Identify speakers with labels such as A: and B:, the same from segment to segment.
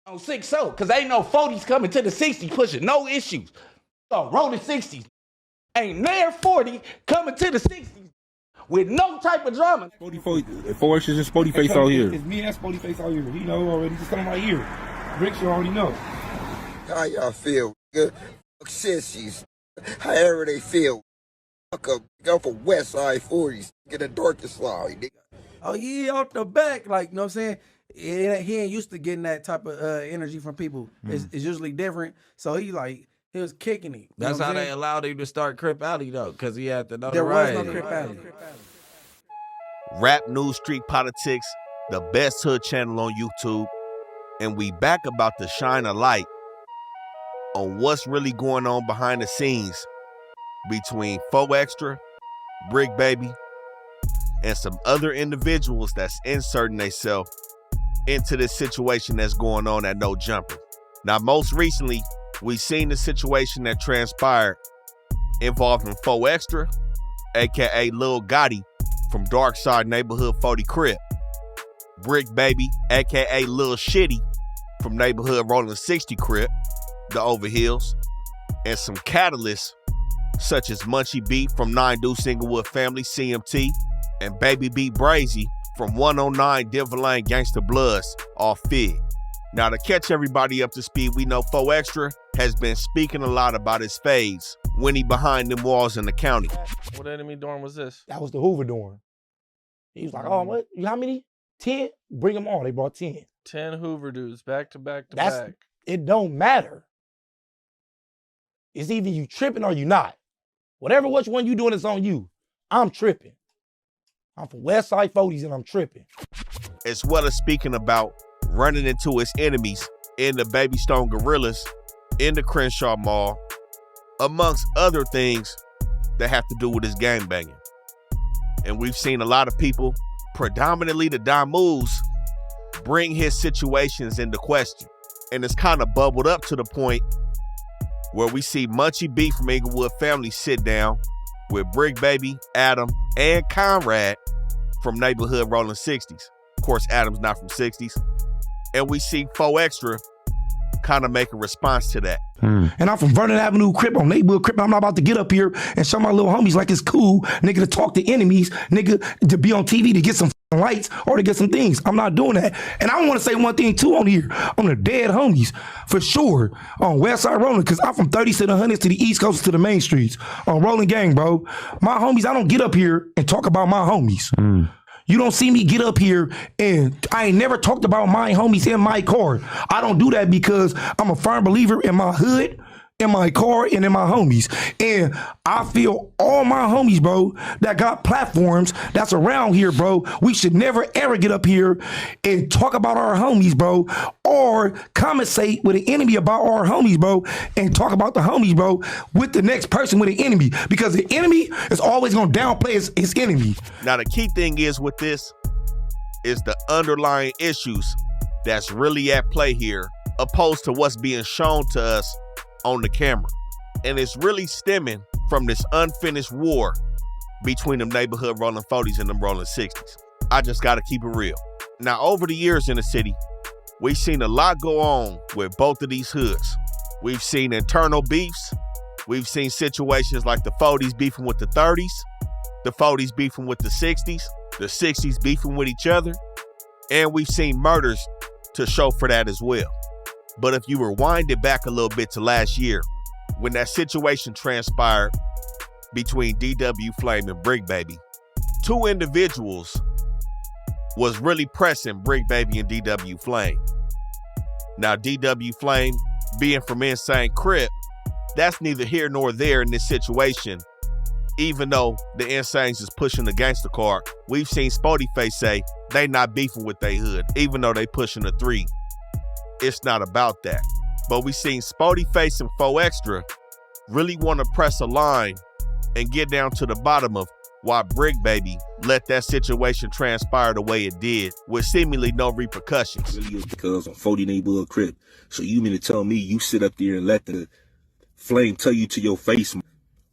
A: On 6-0, because ain't no 40s coming to the 60s pushing no issues. So Rollin 60s. Ain't near 40 coming to the 60s with no type of drama.
B: 4 inches and Spotty Face out here.
C: It's me and Spotty Face out here. He know already. Just come right here. Bricc should already know.
D: How y'all feel? Good. Fuck sissies. However they feel. Fuck up. Go for West Side 40s. Get the darkest slide, nigga.
E: Oh, yeah, off the back. Like, you know what I'm saying? He ain't used to getting that type of energy from people. It's usually different. So he was kicking it.
F: That's how they allowed him to start Crip Alley though, because he had the
E: There was
F: notoriety.
E: no Crip Alley.
G: Rap, news, street politics, the best hood channel on YouTube. And we back about to shine a light on what's really going on behind the scenes between 4Extra, Bricc Baby, and some other individuals that's inserting themselves into this situation that's going on at No Jumper. Now, most recently, we seen the situation that transpired involving 4Extra, aka Lil Gotti from Darkside Neighborhood 40 Crip, Bricc Baby, aka Lil Shitty from Neighborhood Rollin 60 Crip, the Overhills, and some catalysts such as Munchie B from 9 Deuce Inglewood Family, CMT, and Baby B Brazy from 109 Denver Lane Gangsta Bloods, off Fig. Now, to catch everybody up to speed, we know 4Extra has been speaking a lot about his fades when he behind them walls in the county.
F: What enemy dorm was this?
C: That was the Hoover dorm. He was like, oh, what? You how many? 10? Bring them on. They brought 10.
F: 10 Hoover dudes, back to back to back.
C: It don't matter. It's either you tripping or you not. Whatever which one you doing is on you. I'm tripping. I'm from West Side 40s and I'm tripping.
G: As well as speaking about running into his enemies in the Baby Stone Gorillas, in the Crenshaw Mall, amongst other things that have to do with his gangbanging. And we've seen a lot of people, predominantly the Damus, bring his situations into question. And it's kind of bubbled up to the point where we see Munchie B from Inglewood Family sit down with Bricc Baby, Adam, and Conrad from Neighborhood Rollin 60s. Of course, Adam's not from 60s. And we see 4Extra kind of make a response to that.
C: And I'm from Vernon Avenue Crip on neighborhood Crip. I'm not about to get up here and show my little homies like it's cool, nigga, to talk to enemies, nigga, to be on TV to get some lights or to get some things. I'm not doing that. And I want to say one thing too on here, on the dead homies, for sure, on West Side Rollin, because I'm from 30s to the 100s to the East Coast to the main streets, on Rollin Gang, bro. My homies, I don't get up here and talk about my homies. You don't see me get up here and I ain't never talked about my homies in my car. I don't do that because I'm a firm believer in my hood, in my car, and in my homies. And I feel all my homies, bro, that got platforms that's around here, bro, we should never ever get up here and talk about our homies, bro, or conversate with an enemy about our homies, bro, and talk about the homies, bro, with the next person with an enemy. Because the enemy is always gonna downplay his enemy.
G: Now, the key thing is with this is the underlying issues that's really at play here, opposed to what's being shown to us on the camera. And it's really stemming from this unfinished war between them Neighborhood Rollin 40s and them Rollin 60s. I just gotta keep it real. Now, over the years in the city, we've seen a lot go on with both of these hoods. We've seen internal beefs. We've seen situations like the 40s beefing with the 30s, the 40s beefing with the 60s beefing with each other, and we've seen murders to show for that as well. But if you rewind it back a little bit to last year, when that situation transpired between DW Flame and Bricc Baby, two individuals was really pressing Bricc Baby and DW Flame. Now, DW Flame, being from Insane Crip, that's neither here nor there in this situation. Even though the Insanes is pushing the gangster card, we've seen Spotty Face say they not beefing with they hood, even though they pushing the 3. It's not about that. But we seen Spotty Face and 4Extra really want to press a line and get down to the bottom of why Bricc Baby let that situation transpire the way it did with seemingly no repercussions.
B: Really, because on 40 Neighborhood Crip. So you mean to tell me you sit up there and let the flame tell you to your face,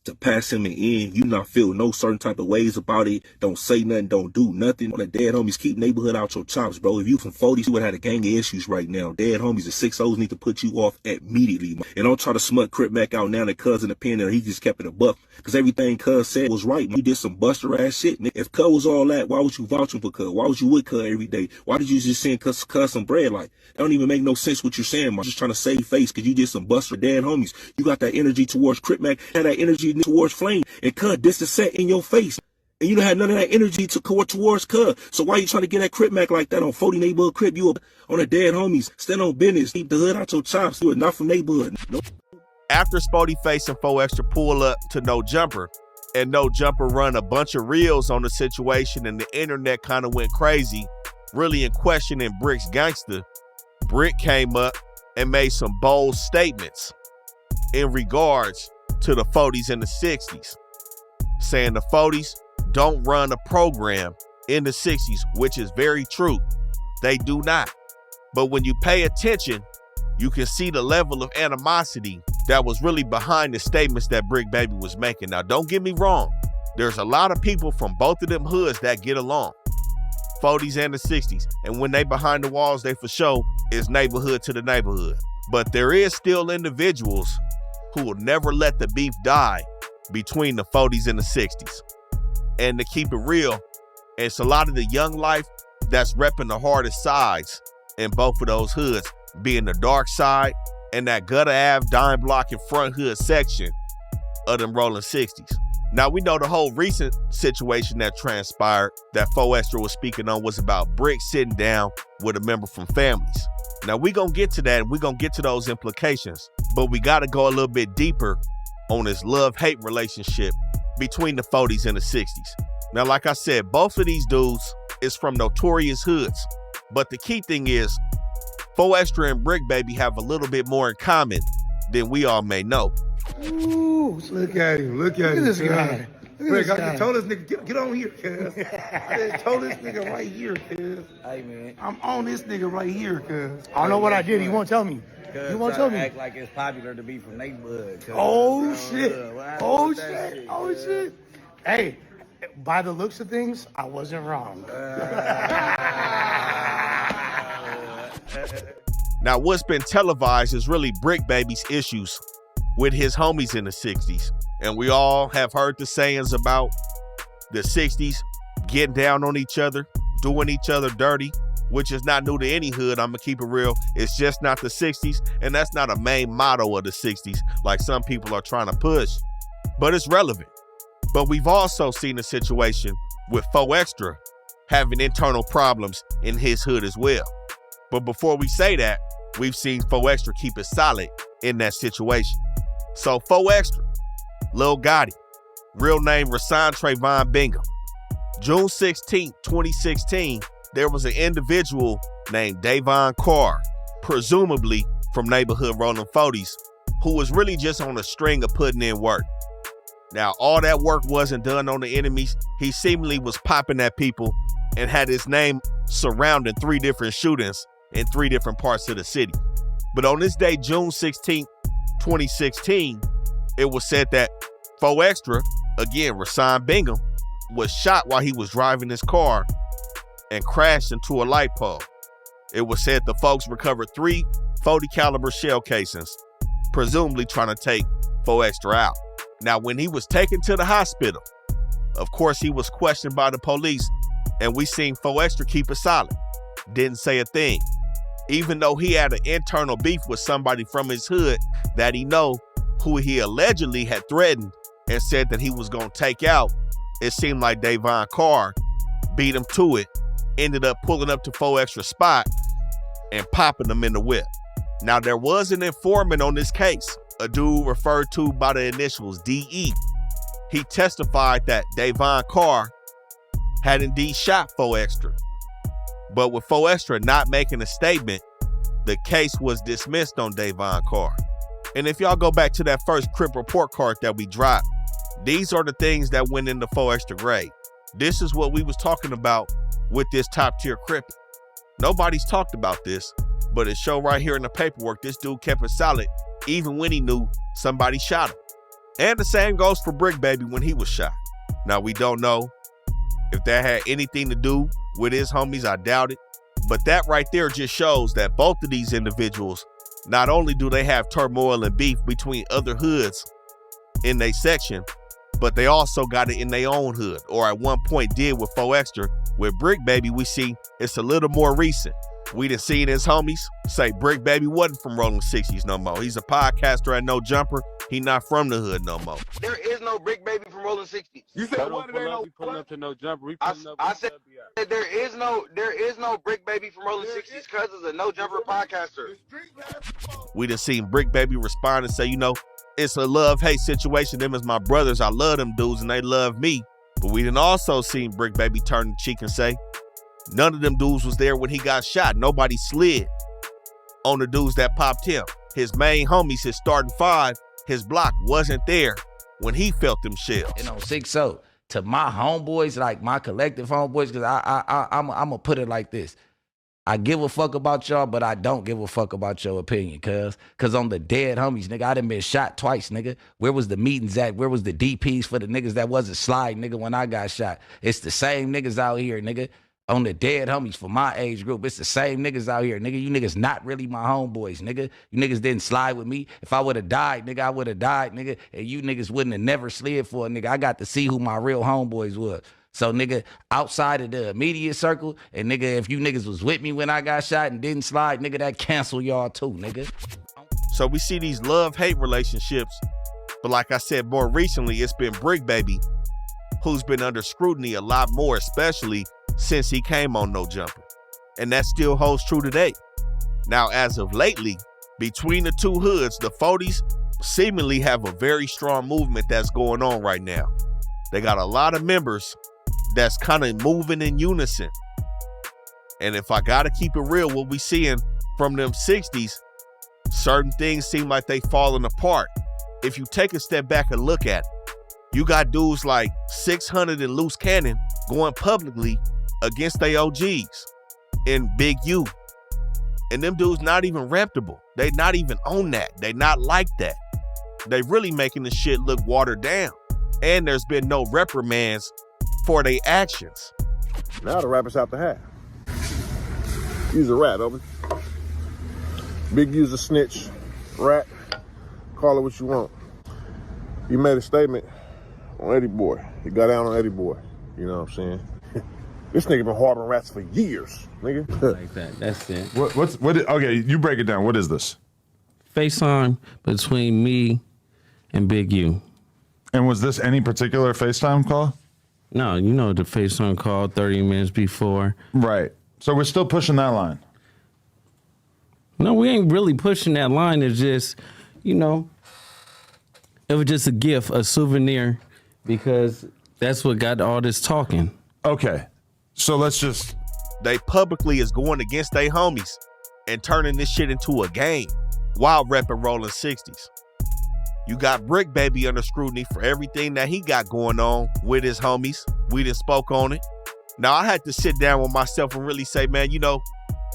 B: to pass him an end. You not feel no certain type of ways about it. Don't say nothing, don't do nothing. On the dead homies, keep neighborhood out your chops, bro. If you from 40s, you would have a gang of issues right now. Dead homies, the 6-0s need to put you off immediately. Man. And don't try to smut Crip back out now that Cuz in the pen there. He just kept it a buck. Because everything Cuz said was right. Man. You did some buster ass shit. Man. If Cuz was all that, why was you vouching for Cuz? Why was you with Cuz every day? Why did you just send Cuz some bread? Like, that don't even make no sense what you're saying, man. Just trying to save face because you did some buster dead homies. You got that energy towards Crip Mac, had that energy towards Flame. And Cuz, this is set in your face. And you don't have none of that energy towards Cuz. So why you trying to get that Crip Mac like that on 40 neighborhood Crip? You on a dead homies. Stand on business. Keep the hood out your chops. You are not from neighborhood. Nope.
G: After Spody Face and 4Extra pull up to No Jumper, and No Jumper run a bunch of reels on the situation and the internet kind of went crazy, really in questioning Brick's gangster, Bricc came up and made some bold statements in regards to the 40s and the 60s, saying the 40s don't run a program in the 60s, which is very true. They do not. But when you pay attention, you can see the level of animosity that was really behind the statements that Bricc Baby was making. Now, don't get me wrong. There's a lot of people from both of them hoods that get along, 40s and the 60s. And when they behind the walls, they for sure is neighborhood to the neighborhood. But there is still individuals who will never let the beef die between the 40s and the 60s. And to keep it real, it's a lot of the young life that's repping the hardest sides in both of those hoods, being the dark side and that gutter Ave, dime block and front hood section of them Rollin 60s. Now, we know the whole recent situation that transpired that 4Extra was speaking on was about Bricc sitting down with a member from Families. Now, we gonna get to that and we gonna get to those implications, but we gotta go a little bit deeper on this love-hate relationship between the 40s and the 60s. Now, like I said, both of these dudes is from notorious hoods, but the key thing is 4Extra and Bricc Baby have a little bit more in common than we all may know.
C: Ooh, look at him. Look at him.
E: this guy.
C: Look, I told this nigga, get on here, cuz. I told this nigga right here, cuz.
A: Hey, man.
C: I'm on this nigga right here, cuz.
H: I don't know what I did. He won't tell me. He won't tell me.
A: Act like it's popular to be from neighborhood.
C: Oh, shit. Oh, shit.
H: Oh, shit. Hey, by the looks of things, I wasn't wrong.
G: Now, what's been televised is really Bricc Baby's issues with his homies in the 60s. And we all have heard the sayings about the 60s getting down on each other, doing each other dirty, which is not new to any hood. I'm gonna keep it real. It's just not the 60s, and that's not a main motto of the 60s like some people are trying to push, but it's relevant. But we've also seen a situation with 4Extra having internal problems in his hood as well. But before we say that, we've seen 4Extra keep it solid in that situation. So 4Extra, Lil Gotti, real name Rasan Trayvon Bingham. June 16, 2016, there was an individual named Davon Carr, presumably from neighborhood Rollin 40s, who was really just on a string of putting in work. Now, all that work wasn't done on the enemies. He seemingly was popping at people and had his name surrounding 3 different shootings in 3 different parts of the city. But on this day, June 16, 2016, it was said that 4Extra, again, Rasan Bingham, was shot while he was driving his car and crashed into a light pole. It was said the folks recovered 3 .40 caliber shell casings, presumably trying to take 4Extra out. Now, when he was taken to the hospital, of course, he was questioned by the police, and we seen 4Extra keep it solid. Didn't say a thing. Even though he had an internal beef with somebody from his hood that he know, who he allegedly had threatened and said that he was gonna take out, it seemed like Davon Carr beat him to it, ended up pulling up to 4Extra spot and popping him in the whip. Now, there was an informant on this case, a dude referred to by the initials DE. He testified that Davon Carr had indeed shot 4Extra. But with 4Extra not making a statement, the case was dismissed on Davon Carr. And if y'all go back to that first Crip report card that we dropped, these are the things that went into 4Extra grade. This is what we was talking about with this top tier Crip. Nobody's talked about this, but it showed right here in the paperwork, this dude kept it solid even when he knew somebody shot him. And the same goes for Bricc Baby when he was shot. Now, we don't know if that had anything to do with his homies. I doubt it. But that right there just shows that both of these individuals, not only do they have turmoil and beef between other hoods in their section, but they also got it in their own hood, or at one point did with 4 Extra. With Bricc Baby, we see it's a little more recent. We done seen his homies say Bricc Baby wasn't from Rollin 40s no more. He's a podcaster at No Jumper. He not from the hood no more.
A: There is no Bricc Baby from Rollin 40s. You said what?
I: We pulling up to No Jumper.
A: I said there is no Bricc Baby from Rollin 40s because it's a No Jumper podcaster.
G: We done seen Bricc Baby respond and say, you know, it's a love-hate situation. Them as my brothers. I love them dudes and they love me. But we done also seen Bricc Baby turn the cheek and say, none of them dudes was there when he got shot. Nobody slid on the dudes that popped him. His main homies, his starting 5, his block wasn't there when he felt them shells.
A: And on 6-0, to my homeboys, like my collective homeboys, because I'm going to put it like this. I give a fuck about y'all, but I don't give a fuck about your opinion, cause on the dead homies, nigga, I done been shot twice, nigga. Where was the meetings at? Where was the DPs for the niggas that wasn't slide, nigga, when I got shot? It's the same niggas out here, nigga. On the dead homies for my age group, it's the same niggas out here, nigga. You niggas not really my homeboys, nigga. You niggas didn't slide with me. If I would have died, nigga, I would have died, nigga. And you niggas wouldn't have never slid for a nigga. I got to see who my real homeboys was. So, nigga, outside of the immediate circle, and nigga, if you niggas was with me when I got shot and didn't slide, nigga, that cancel y'all too, nigga.
G: So we see these love-hate relationships, but like I said, more recently, it's been Bricc Baby who's been under scrutiny a lot more, especially since he came on No Jumper. And that still holds true today. Now, as of lately, between the two hoods, the 40s seemingly have a very strong movement that's going on right now. They got a lot of members that's kind of moving in unison. And if I gotta keep it real, what we seeing from them 60s, certain things seem like they falling apart. If you take a step back and look at it, you got dudes like 600 and Loose Cannon going publicly against their OGs and Big U. And them dudes not even reputable. They not even on that. They not like that. They really making the shit look watered down. And there's been no reprimands for their actions.
I: Now the rappers have to have. Use a rat, over. Big U's a snitch, rat, call it what you want. He made a statement on Eddie Boy. He got down on Eddie Boy. You know what I'm saying? This nigga been harboring rats for years, nigga.
J: Like that. That's it.
K: Okay, you break it down. What is this?
J: FaceTime between me and Big U.
K: And was this any particular FaceTime call?
J: No, you know the FaceTime call 30 minutes before.
K: Right. So we're still pushing that line.
J: No, we ain't really pushing that line. It's just, you know, it was just a gift, a souvenir, because that's what got all this talking.
K: Okay. So let's just...
G: They publicly is going against their homies and turning this shit into a game while repping Rollin 60s. You got Bricc Baby under scrutiny for everything that he got going on with his homies. We done spoke on it. Now, I had to sit down with myself and really say, man, you know,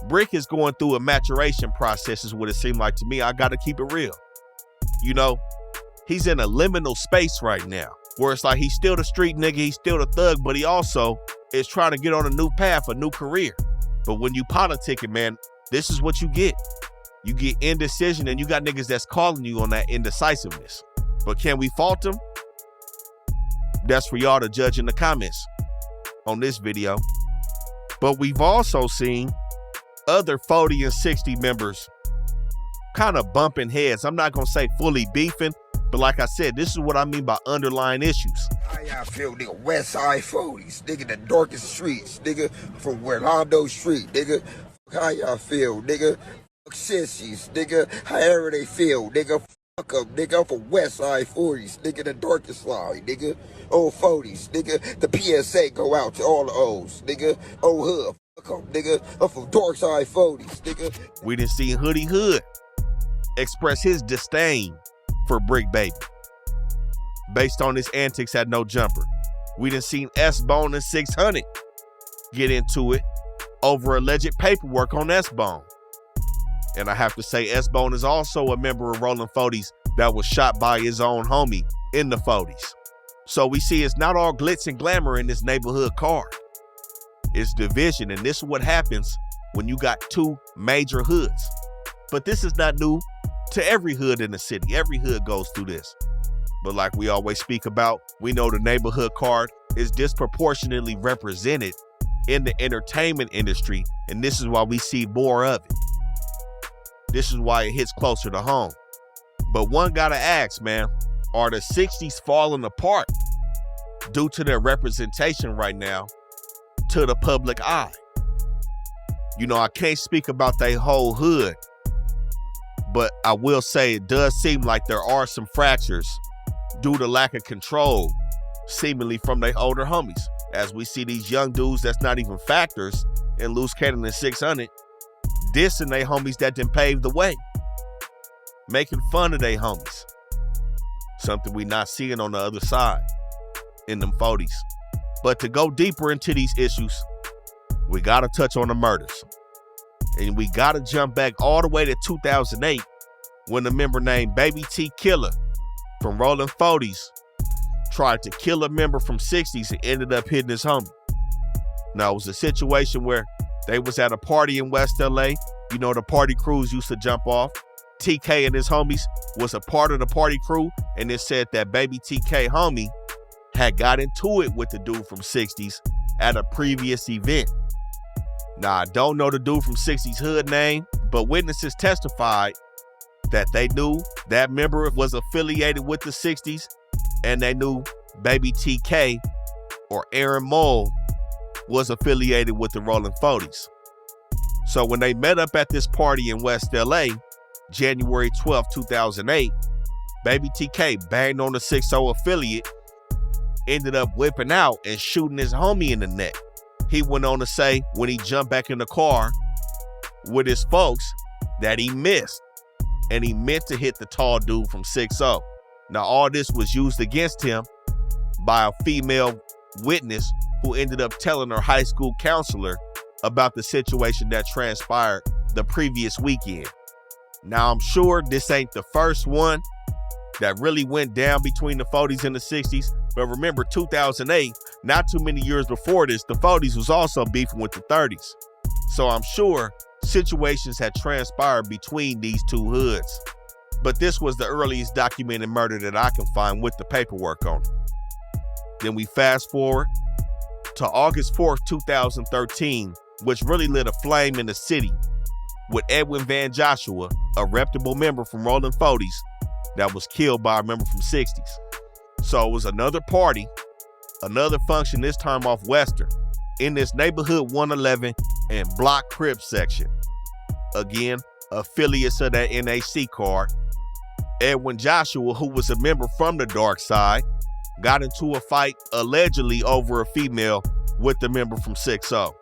G: Bricc is going through a maturation process is what it seemed like to me. I got to keep it real. You know, he's in a liminal space right now where it's like he's still the street nigga, he's still the thug, but he also is trying to get on a new path, a new career. But when you politicking, man, this is what you get. You get indecision, and you got niggas that's calling you on that indecisiveness. But can we fault them? That's for y'all to judge in the comments on this video. But we've also seen other 40 and 60 members kind of bumping heads. I'm not going to say fully beefing, but like I said, this is what I mean by underlying issues.
D: How y'all feel, nigga? West Side 40s, nigga, the darkest streets, nigga, from Orlando Street, nigga. How y'all feel, nigga? Fuck sissies, nigga, however they feel, nigga. Fuck up, nigga. I'm from West Side 40s, nigga, the darkest side, nigga. Old 40s, nigga. The PSA go out to all the O's, nigga. Old hood, fuck up, nigga. I'm from Dark Side 40s, nigga.
G: We done seen Hoodie Hood express his disdain for Bricc Baby based on his antics at No Jumper. We done seen S-Bone and 600 get into it over alleged paperwork on S-Bone. And I have to say, S-Bone is also a member of Rollin 40s that was shot by his own homie in the 40s. So we see it's not all glitz and glamour in this neighborhood card. It's division, and this is what happens when you got two major hoods. But this is not new to every hood in the city. Every hood goes through this. But like we always speak about, we know the neighborhood card is disproportionately represented in the entertainment industry, and this is why we see more of it. This is why it hits closer to home. But one gotta ask, man, are the 60s falling apart due to their representation right now to the public eye? You know, I can't speak about their whole hood, but I will say it does seem like there are some fractures due to lack of control, seemingly from their older homies. As we see these young dudes that's not even factors in Loose Cannon and 600 dissing they homies that done paved the way, making fun of they homies. Something we not seeing on the other side in them 40s. But to go deeper into these issues, we gotta touch on the murders. And we gotta jump back all the way to 2008 when a member named Baby T Killer from Rollin 40s tried to kill a member from 60s and ended up hitting his homie. Now, it was a situation where they was at a party in West LA. You know, the party crews used to jump off. TK and his homies was a part of the party crew, and it said that Baby TK homie had got into it with the dude from 60s at a previous event. Now, I don't know the dude from 60s hood name, but witnesses testified that they knew that member was affiliated with the 60s, and they knew Baby TK or Aaron Mole was affiliated with the Rollin 40s. So when they met up at this party in West LA, January 12, 2008, Baby TK banged on the 6-0 affiliate, ended up whipping out and shooting his homie in the neck. He went on to say when he jumped back in the car with his folks that he missed, and he meant to hit the tall dude from 6-0. Now, all this was used against him by a female witness who ended up telling her high school counselor about the situation that transpired the previous weekend. Now, I'm sure this ain't the first one that really went down between the 40s and the 60s, but remember 2008, not too many years before this, the 40s was also beefing with the 30s. So I'm sure situations had transpired between these two hoods. But this was the earliest documented murder that I can find with the paperwork on it. Then we fast forward to August 4th, 2013, which really lit a flame in the city with Edwin Van Joshua, a reputable member from Rollin 40s that was killed by a member from 60s. So it was another party, another function, this time off Western, in this neighborhood 111 and Block Crip section. Again, affiliates of that NAC card. Edwin Joshua, who was a member from the dark side, got into a fight allegedly over a female with the member from 6-0.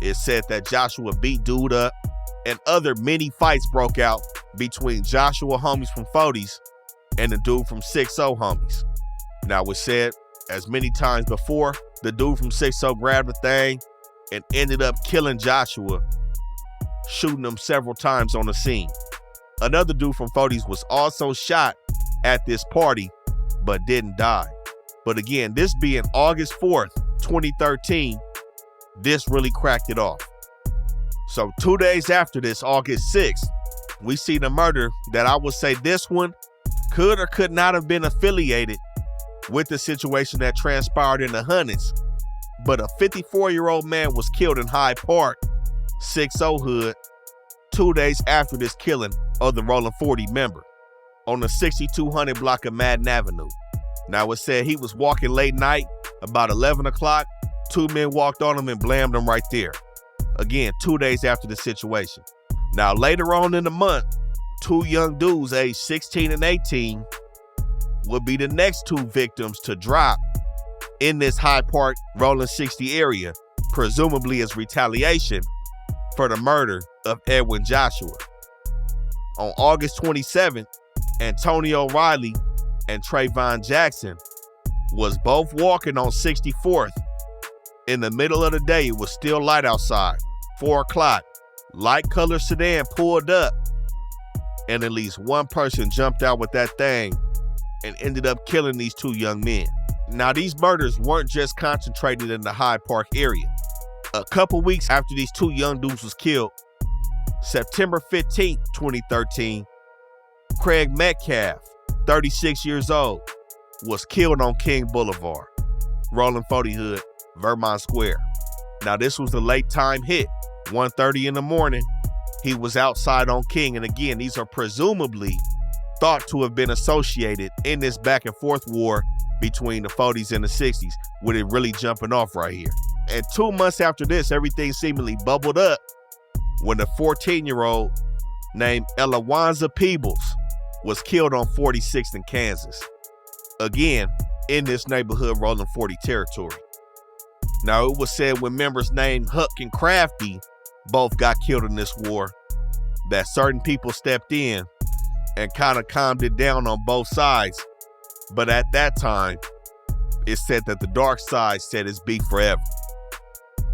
G: It said that Joshua beat dude up, and other many fights broke out between Joshua homies from 40s and the dude from 6-0 homies. Now, it said, as many times before, the dude from 6-0 grabbed the thing and ended up killing Joshua, shooting him several times on the scene. Another dude from 40s was also shot at this party, but didn't die. But again, this being August 4th, 2013, this really cracked it off. So 2 days after this, August 6th, we see the murder that I would say this one could or could not have been affiliated with the situation that transpired in the hundreds. But a 54-year-old man was killed in Hyde Park, 6-0 hood, 2 days after this killing of the Rollin 40 member on the 6200 block of Madden Avenue. Now, it said he was walking late night, about 11 o'clock. Two men walked on him and blamed him right there. Again, 2 days after the situation. Now, later on in the month, two young dudes aged 16 and 18 would be the next two victims to drop in this Hyde Park, Rollin 60 area, presumably as retaliation for the murder of Edwin Joshua. On August 27th, Antonio Riley and Trayvon Jackson was both walking on 64th. In the middle of the day, it was still light outside, 4 o'clock. Light colored sedan pulled up and at least one person jumped out with that thing and ended up killing these 2 young men. Now, these murders weren't just concentrated in the Hyde Park area. A couple weeks after these 2 young dudes was killed, September 15th, 2013, Craig Metcalf, 36 years old, was killed on King Boulevard, Rollin 40 Hood, Vermont Square. Now, this was a late time hit, 1:30 in the morning. He was outside on King, and again, these are presumably thought to have been associated in this back and forth war between the 40s and the 60s, with it really jumping off right here. And 2 months after this, everything seemingly bubbled up when a 14-year-old named Elawanza Peebles was killed on 46th in Kansas. Again, in this neighborhood Rollin 40 territory. Now, it was said when members named Huck and Crafty both got killed in this war, that certain people stepped in and kind of calmed it down on both sides. But at that time, it said that the dark side said it's beef forever.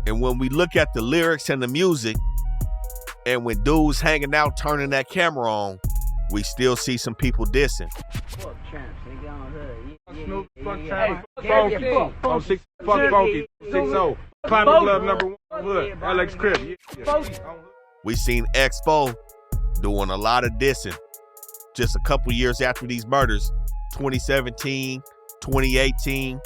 G: And when we look at the lyrics and the music, and when dudes hanging out turning that camera on, we still see some people dissing.
L: Fuck champs, nigga on hood.
M: Snoop, fuck champs, funky, oh 6, fuck funky, 6-0, Climate Club #1, hood, Alex Crip.
G: We seen X4 doing a lot of dissing. Just a couple years after these murders, 2017, 2018,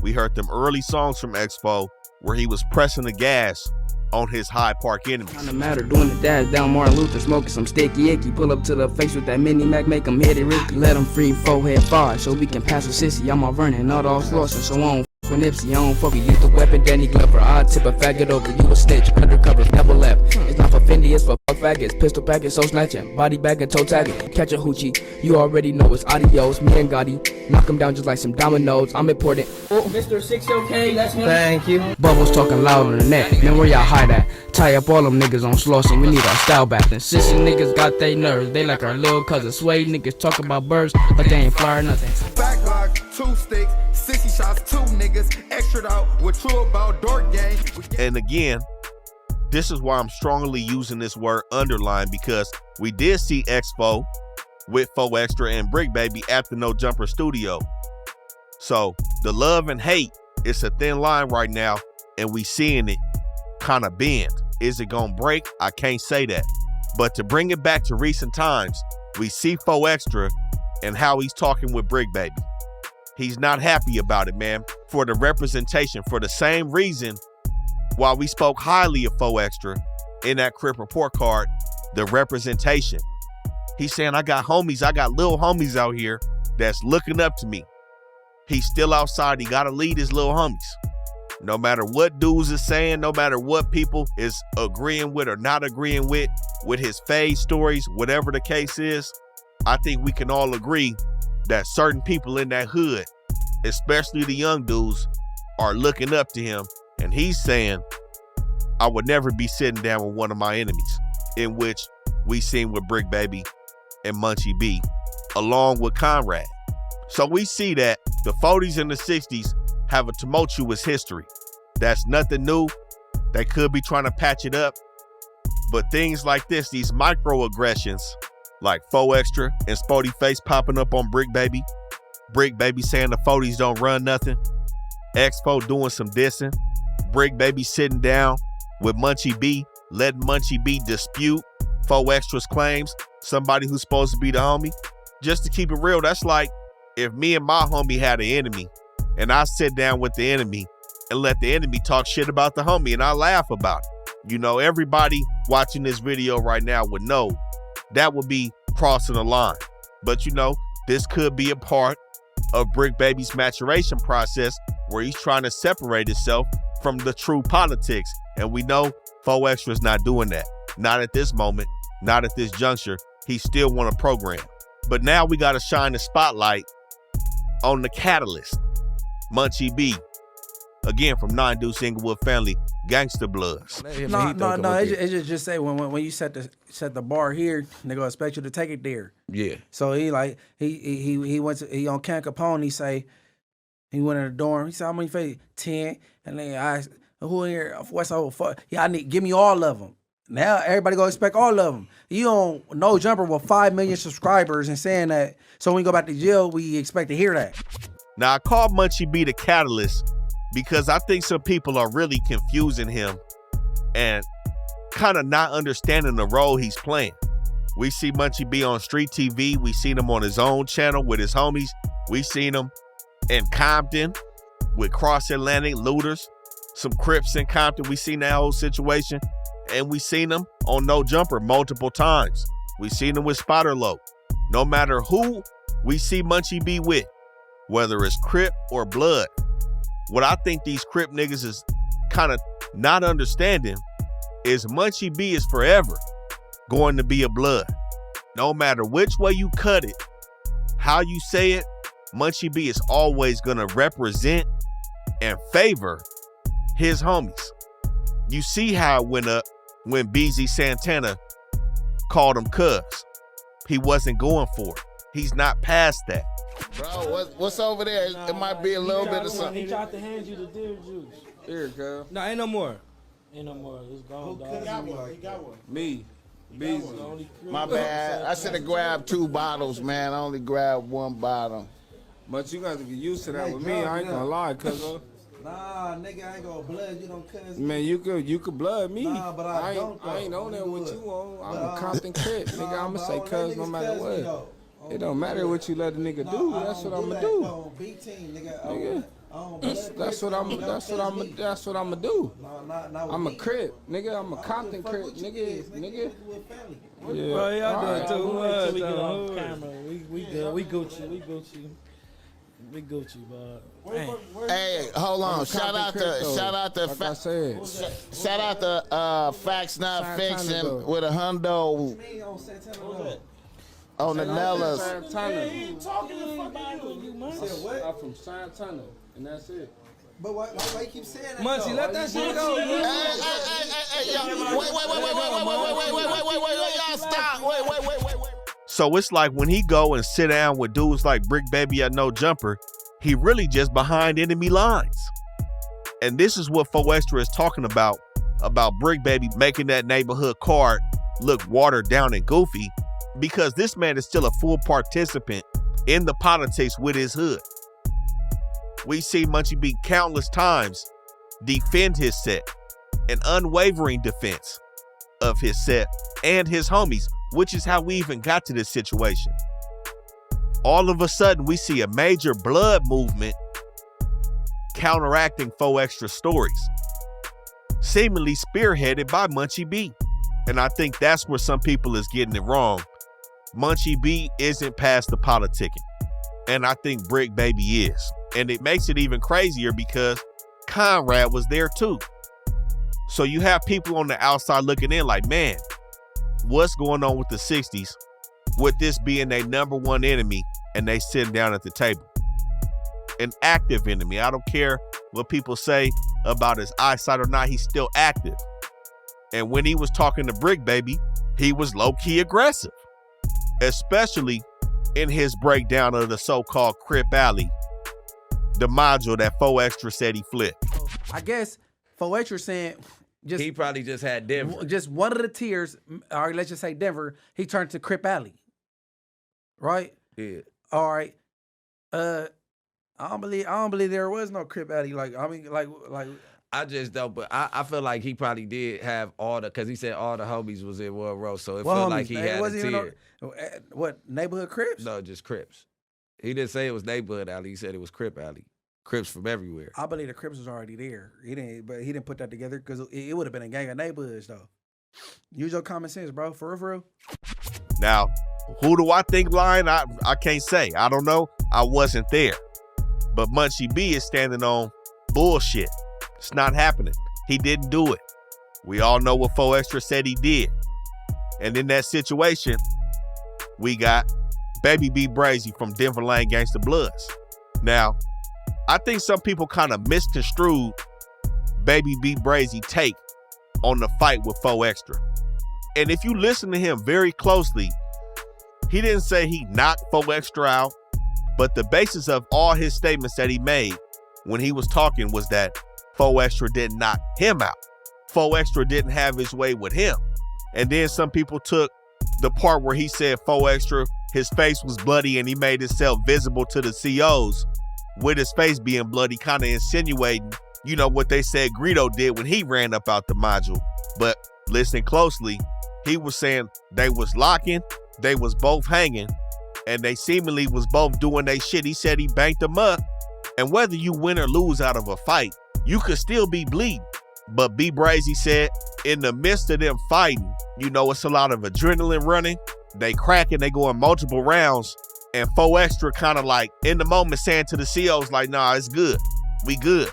G: we heard them early songs from X4 where he was pressing the gas on his Hyde Park enemies.
L: On the matter, doing the dash down Martin Luther, smoking some sticky icky. Pull up to the face with that mini Mac, make him hit it risky. Let him free 4-5 so we can pass with sissy. I'm on Vernon, not all Slauson, so on for Nipsey. I don't fuck with you, the weapon, Danny Glover. I tip a faggot over, you a snitch. Undercover, never left. It's not for Fendi, it's for fuck faggots. Pistol packet, so snatching. Body bag and toe tagging. Catch a hoochie, you already know it's adios. Me and Gotti, knock him down just like some dominoes. I'm important. Oh, Mr. 6OK, that's him. Thank you. Bubbles talking louder than that. Man, where y'all hide at? Tie up all them niggas on Slauson, we need our style back. And sissy niggas got they nerves, they like our little cousin. Sway niggas talk about birds, but they ain't fly or nothing.
N: Backlog, 2 sticks, sissy shots, 2 niggas, extra out, what true about dork gang.
G: And again, this is why I'm strongly using this word underline, because we did see X4 with 4 Extra and Bricc Baby at the No Jumper studio. So the love and hate, it's a thin line right now, and we seeing it kind of bend. Is it gonna break? I can't say that. But to bring it back to recent times, we see 4 Extra and how he's talking with Bricc Baby. He's not happy about it, man. For the representation, for the same reason why we spoke highly of 4 Extra in that Crip report card, the representation. He's saying, I got homies, I got little homies out here that's looking up to me. He's still outside, he gotta lead his little homies. No matter what dudes is saying, no matter what people is agreeing with or not agreeing with his fade stories, whatever the case is, I think we can all agree that certain people in that hood, especially the young dudes, are looking up to him. And he's saying, I would never be sitting down with one of my enemies, in which we seen with Bricc Baby and Munchie B, along with Conrad. So we see that the 40s and the 60s have a tumultuous history. That's nothing new. They could be trying to patch it up. But things like this, these microaggressions, like 4 Extra and Spody Face popping up on Bricc Baby, Bricc Baby saying the 40s don't run nothing, X4 doing some dissing, Bricc Baby sitting down with Munchie B, letting Munchie B dispute 4 Extra's claims, somebody who's supposed to be the homie. Just to keep it real, that's like if me and my homie had an enemy and I sit down with the enemy and let the enemy talk shit about the homie and I laugh about it. You know, everybody watching this video right now would know that would be crossing the line. But you know, this could be a part of Bricc Baby's maturation process where he's trying to separate himself from the true politics. And we know 4 Extra's not doing that. Not at this moment, not at this juncture. He still want to program. But now we got to shine the spotlight on the catalyst, Munchie B. Again, from 9 Deuce Inglewood family, Gangsta Bloods.
E: No. It's just say when you set the bar here, they gonna expect you to take it there.
A: Yeah.
E: So he on Can Capone. He went in the dorm. He said, "How many faces? 10." And then I asked, "Who in here? What's the whole fuck? Yeah, give me all of them." Now everybody gonna expect all of them. You don't no jumper with 5 million subscribers and saying that. So when we go back to jail, we expect to hear that.
G: Now, I call Munchie B the catalyst because I think some people are really confusing him and kind of not understanding the role he's playing. We see Munchie B on street TV. We seen him on his own channel with his homies. We seen him in Compton with Cross Atlantic looters, some Crips in Compton. We seen that whole situation. And we seen him on No Jumper multiple times. We seen him with Spider Low. No matter who we see Munchie B with, whether it's Crip or Blood, what I think these Crip niggas is kind of not understanding is Munchie B is forever going to be a Blood. No matter which way you cut it, how you say it, Munchie B is always going to represent and favor his homies. You see how it went up when BZ Santana called him cuz. He wasn't going for it. He's not past that.
O: Bro, what's over there? It might be a little bit of something.
J: He tried to hand you the deer juice.
O: Here, cuz.
J: No, ain't no more. Ain't no more. It's gone, dog.
O: He got one.
J: Me.
O: My bad. I should have grabbed 2 bottles, man. I only grabbed 1 bottle.
P: But you got to get used to that with me. I ain't gonna lie, cuz.
E: Nah, nigga, I ain't gonna blood you, don't cuz.
P: Man, you could blood me.
E: Nah, but I don't.
P: I ain't on that what you on. I'm a Compton Crip, nigga. I'ma say cuz no matter what. It don't matter what you let a nigga do. That's what I'ma do. That's what I'ma do. I'm a Crip, nigga. I'm a Compton Crip, nigga. Yeah.
J: Bro, y'all doing too much.
F: We get on camera. We good. We Gucci. We Gucci, bud.
O: Hey, hold on. Shout out to Facts Not Fiction with a hundo on the Nellas.
J: I'm from Santana, and that's it.
E: But why you keep saying that?
J: Munchie, let that shit go.
O: Hey, wait, y'all stop. Wait.
G: So it's like when he go and sit down with dudes like Bricc Baby at No Jumper, he really just behind enemy lines. And this is what 4Extra is talking about Bricc Baby making that neighborhood card look watered down and goofy, because this man is still a full participant in the politics with his hood. We see Munchie B countless times defend his set, an unwavering defense of his set and his homies, which is how we even got to this situation. All of a sudden, we see a major blood movement counteracting 4Extra stories, seemingly spearheaded by Munchie B. And I think that's where some people is getting it wrong. Munchie B isn't past the politicking, and I think Bricc Baby is. And it makes it even crazier because Conrad was there too. So you have people on the outside looking in like, man, what's going on with the 60s with this being their number one enemy and they sitting down at the table? An active enemy. I don't care what people say about his eyesight or not, he's still active. And when he was talking to Bricc Baby, he was low-key aggressive, especially in his breakdown of the so-called Crip Alley, the module that 4Extra said he flipped.
E: I guess 4Extra saying
A: he probably just had Denver.
E: Just one of the tiers, or let's just say Denver, he turned to Crip Alley. Right?
A: Yeah.
E: All right. I don't believe there was no Crip Alley. Like
A: I just don't, but I feel like he probably did have all the, because he said all the homies was in one row, so it felt like he had a tier.
E: What, neighborhood Crips?
A: No, just Crips. He didn't say it was neighborhood alley. He said it was Crip Alley. Crips from everywhere.
E: I believe the Crips was already there. He didn't put that together because it would have been a gang of neighborhoods though. Use your common sense, bro. For real.
G: Now, who do I think lying? I can't say. I don't know. I wasn't there. But Munchie B is standing on bullshit. It's not happening. He didn't do it. We all know what 4Extra said he did. And in that situation, we got Baby B Brazy from Denver Lane Gangsta Bloods. Now, I think some people kind of misconstrued Baby B Brazy take on the fight with 4Extra. And if you listen to him very closely, he didn't say he knocked 4Extra out, but the basis of all his statements that he made when he was talking was that 4Extra didn't knock him out. 4Extra didn't have his way with him. And then some people took the part where he said 4 Extra, his face was bloody and he made himself visible to the COs with his face being bloody, kind of insinuating, you know, what they said Greedo did when he ran up out the module. But listening closely, he was saying they was locking, they was both hanging, and they seemingly was both doing their shit. He said he banked them up, and whether you win or lose out of a fight, you could still be bleeding. But B Brazy said in the midst of them fighting, you know, it's a lot of adrenaline running. They cracking, they going multiple rounds, and 4 Extra kind of like in the moment saying to the COs like, nah, it's good. We good.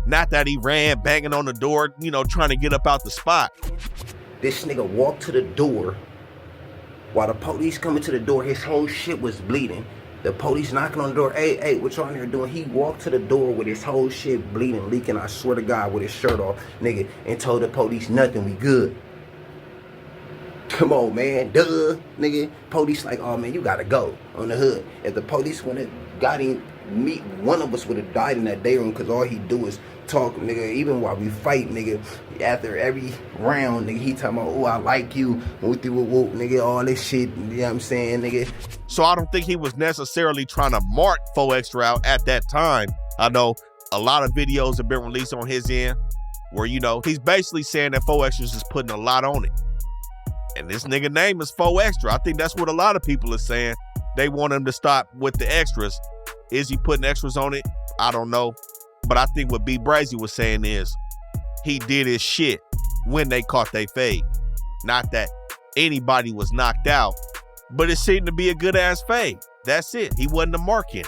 G: Not that he ran banging on the door, you know, trying to get up out the spot.
Q: This nigga walked to the door. While the police coming to the door, his whole shit was bleeding. The police knocking on the door, hey, what y'all in here doing? He walked to the door with his whole shit bleeding, leaking, I swear to God, with his shirt off, nigga, and told the police nothing, we good. Come on, man, duh, nigga. Police like, oh, man, you gotta go on the hood. If the police wouldn't have got him, one of us would have died in that day room, because all he do is talk, nigga. Even while we fight, nigga, after every round, nigga, he talking about, oh, I like you, whoop, nigga, all this shit, you know what I'm saying, nigga.
G: So I don't think he was necessarily trying to mark 4 Extra out at that time. I know a lot of videos have been released on his end where, you know, he's basically saying that 4 Extra is just putting a lot on it. And this nigga name is 4 Extra. I think that's what a lot of people are saying. They want him to stop with the extras. Is he putting extras on it? I don't know. But I think what B Brazy was saying is he did his shit when they caught they fade. Not that anybody was knocked out, but it seemed to be a good ass fade. That's it. He wasn't a marking.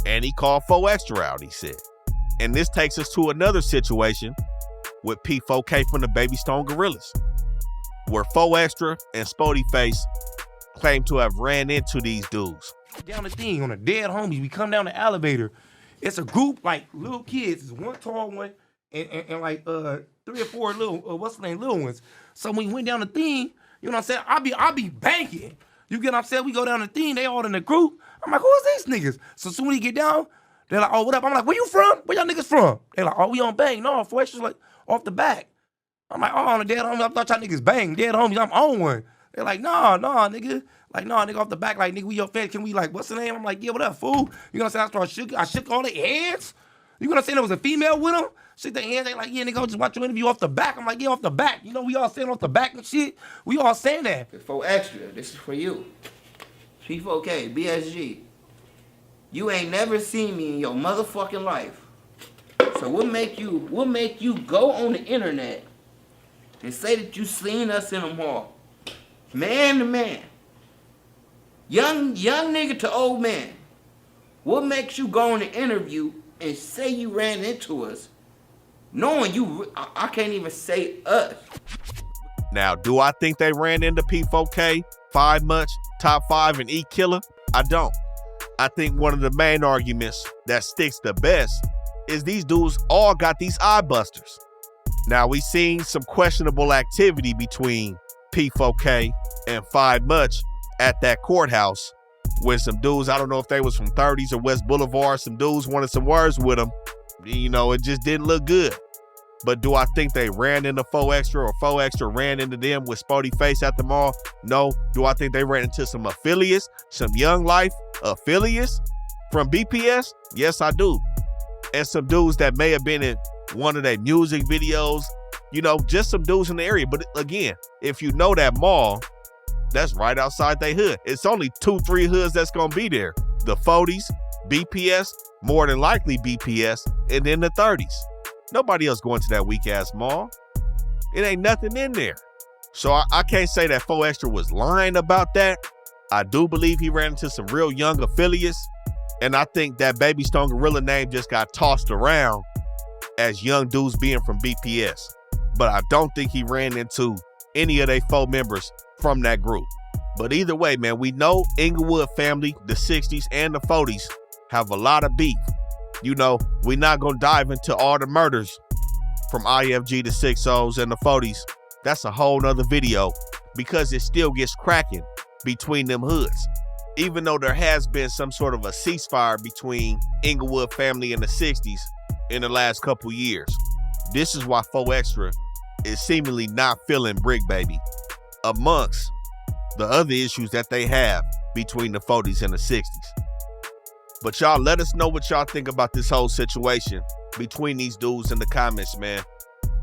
G: And he called 4 Extra out, he said. And this takes us to another situation with P4K from the Baby Stone Gorillas, where 4 Extra and Spody Face claim to have ran into these dudes.
C: Down the thing on a dead homies, we come down the elevator. It's a group like little kids. It's one tall one and like 3 or 4 little little ones. So when we went down the thing, you know what I'm saying? I'll be banking. You get what I'm saying? We go down the thing, they all in the group. I'm like, who's these niggas? So soon as we get down, they're like, oh, what up? I'm like, where you from? Where y'all niggas from? They're like, oh, we on bang. No, 4 Extra's like off the back. I'm like, oh, on the dead homies. I thought y'all niggas bang. Dead homies, I'm on one. They're like, nah, nigga. Like, nah, nigga, off the back, like, nigga, we your fans. Can we, like, what's the name? I'm like, yeah, what up, fool? You know what I'm saying? I shook all their hands. You know what I'm saying? There was a female with them. Shook their hands. They like, yeah, nigga, I'll just watch your interview off the back. I'm like, yeah, off the back. You know, we all saying off the back and shit. We all saying that.
R: 4 Extra, this is for you. P4K, BSG. You ain't never seen me in your motherfucking life. So what make you go on the internet and say that you seen us in a mall? Man to man. Young nigga to old man. What makes you go on the interview and say you ran into us, knowing you, I can't even say us.
G: Now, do I think they ran into P4K, 5 Munch, Top 5, and E Killer? I don't. I think one of the main arguments that sticks the best is these dudes all got these eye busters. Now, we seen some questionable activity between P4K and 5 Munch at that courthouse when some dudes, I don't know if they was from 30s or West Boulevard, some dudes wanted some words with them. You know, it just didn't look good. But do I think they ran into 4 Extra or 4 Extra ran into them with Spody Face at the mall? No. Do I think they ran into some affiliates, some Young Life affiliates from BPS? Yes, I do. And some dudes that may have been in one of their music videos, you know, just some dudes in the area. But again, if you know that mall, that's right outside they hood. It's only 2-3 hoods that's gonna be there. The 40s, BPS, more than likely BPS, and then the 30s. Nobody else going to that weak ass mall. It ain't nothing in there. So I can't say that 4 Extra was lying about that. I do believe he ran into some real young affiliates. And I think that Baby Stone Gorilla name just got tossed around as young dudes being from BPS. But I don't think he ran into any of their 4 members from that group. But either way, man, we know Inglewood family, the 60s and the 40s, have a lot of beef. You know, we're not going to dive into all the murders from IFG to 6-0s and the 40s. That's a whole nother video because it still gets cracking between them hoods. Even though there has been some sort of a ceasefire between Inglewood family and the 60s in the last couple years. This is why 4 Extra is seemingly not feeling Bricc Baby. amongst the other issues that they have between the 40s and the 60s. But y'all let us know what y'all think about this whole situation between these dudes in the comments, man.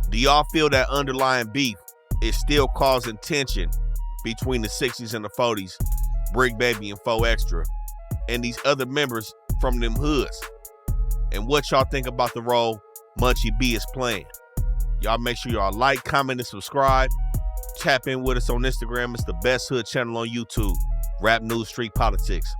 G: Do y'all feel that underlying beef is still causing tension between the 60s and the 40s, Bricc Baby and 4 Extra, and these other members from them hoods? And what y'all think about the role Munchie B is playing? Y'all make sure y'all like, comment, and subscribe. Tap in with us on Instagram. It's the best hood channel on YouTube, Rap News Street Politics.